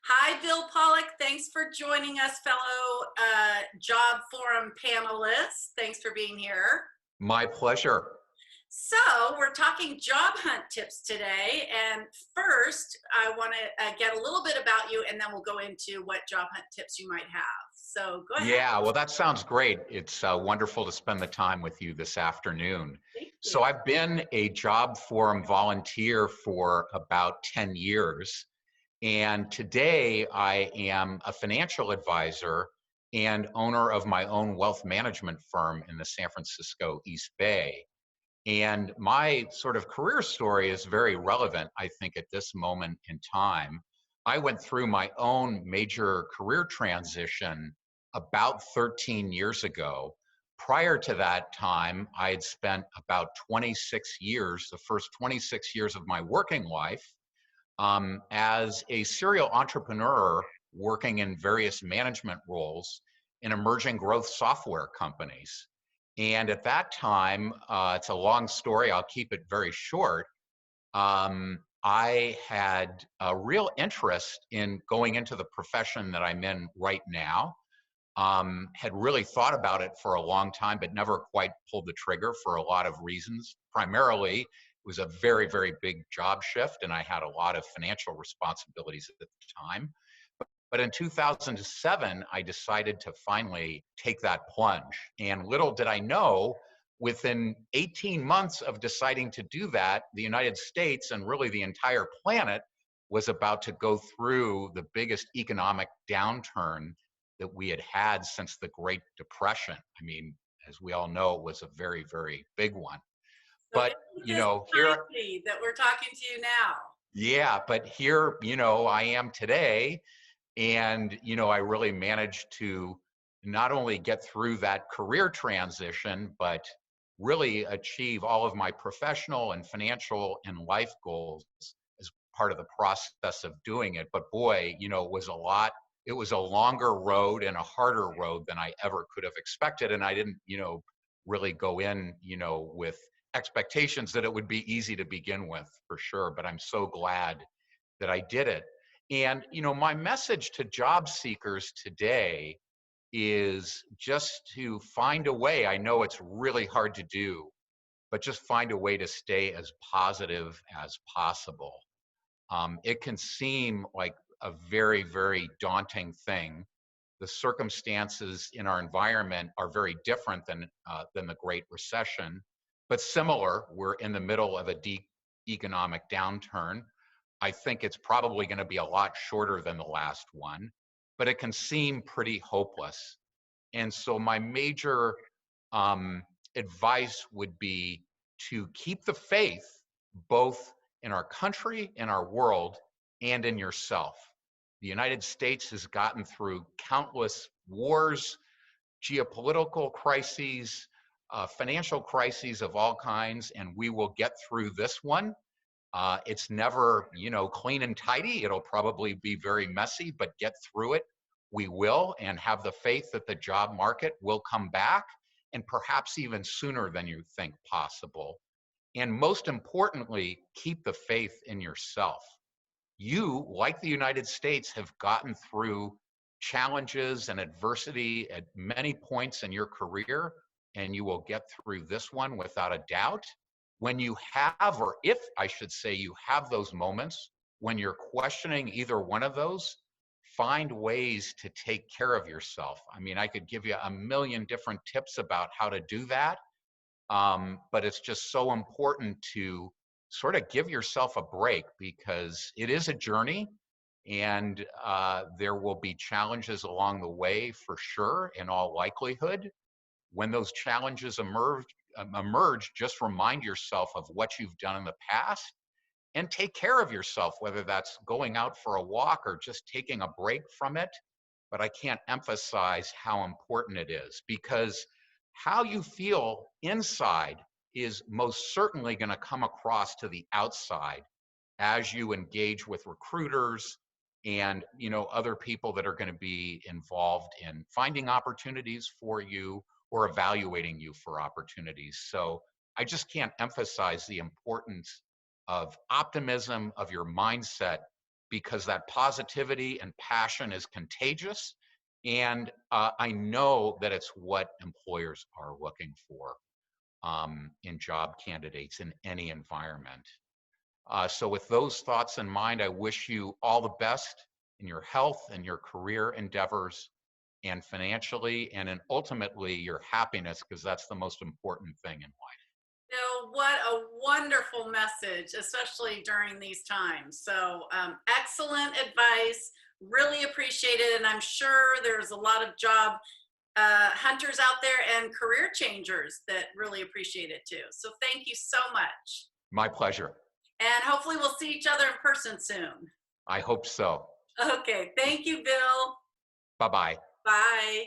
Hi, Bill Pollock. Thanks for joining us, fellow Job Forum panelists. Thanks for being here. My pleasure. So, we're talking job hunt tips today. And first, I want to get a little bit about you, and then we'll go into what job hunt tips you might have. So, go ahead. Yeah, well, that sounds great. It's wonderful to spend the time with you this afternoon. Thank So you. I've been a job forum volunteer for about 10 years. And today I am a financial advisor and owner of my own wealth management firm in the San Francisco East Bay. And my sort of career story is very relevant, I think, at this moment in time. I went through my own major career transition about 13 years ago. Prior to that time, I had spent about 26 years, the first 26 years of my working life, as a serial entrepreneur working in various management roles in emerging growth software companies. And at that time, it's a long story, I'll keep it very short. I had a real interest in going into the profession that I'm in right now. Had really thought about it for a long time, but never quite pulled the trigger for a lot of reasons. Primarily, it was a very, very big job shift, and I had a lot of financial responsibilities at the time. But in 2007, I decided to finally take that plunge. And little did I know, within 18 months of deciding to do that, the United States and really the entire planet was about to go through the biggest economic downturn that we had had since the Great Depression. I mean, as we all know, it was a very, very big one. So, But, isn't you this know, here, timely that we're talking to you now? yeah, but here, I am today. And, I really managed to not only get through that career transition, but really achieve all of my professional and financial and life goals as part of the process of doing it. But boy, it was a lot. It was a longer road and a harder road than I ever could have expected. And I didn't, really go in, with expectations that it would be easy to begin with, for sure. But I'm so glad that I did it. And, my message to job seekers today is just to find a way. I know it's really hard to do, but just find a way to stay as positive as possible. It can seem like a very, very daunting thing. The circumstances in our environment are very different than the Great Recession, but similar. We're in the middle of a deep economic downturn. I think it's probably going to be a lot shorter than the last one, but it can seem pretty hopeless. And so my major advice would be to keep the faith both in our country, in our world, and in yourself. The United States has gotten through countless wars, geopolitical crises, financial crises of all kinds, and we will get through this one. It's never, clean and tidy. It'll probably be very messy, but get through it. We will, and have the faith that the job market will come back, and perhaps even sooner than you think possible. And most importantly, keep the faith in yourself. You, like the United States, have gotten through challenges and adversity at many points in your career, and you will get through this one without a doubt. When you have, or if I should say, you have those moments when you're questioning either one of those, find ways to take care of yourself. I mean, I could give you a million different tips about how to do that, but it's just so important to sort of give yourself a break, because it is a journey, and there will be challenges along the way for sure, in all likelihood. When those challenges emerge, just remind yourself of what you've done in the past and take care of yourself, whether that's going out for a walk or just taking a break from it. But I can't emphasize how important it is, because how you feel inside is most certainly going to come across to the outside as you engage with recruiters and, other people that are going to be involved in finding opportunities for you or evaluating you for opportunities. So I just can't emphasize the importance of optimism, of your mindset, because that positivity and passion is contagious. And I know that it's what employers are looking for in job candidates in any environment. So with those thoughts in mind, I wish you all the best in your health and your career endeavors and financially and in ultimately your happiness, because that's the most important thing in life. What a wonderful message, especially during these times. So, excellent advice. Really appreciate it. And I'm sure there's a lot of job hunters out there and career changers that really appreciate it too. So, thank you so much. My pleasure. And hopefully, we'll see each other in person soon. I hope so. Okay. Thank you, Bill. Bye-bye. Bye.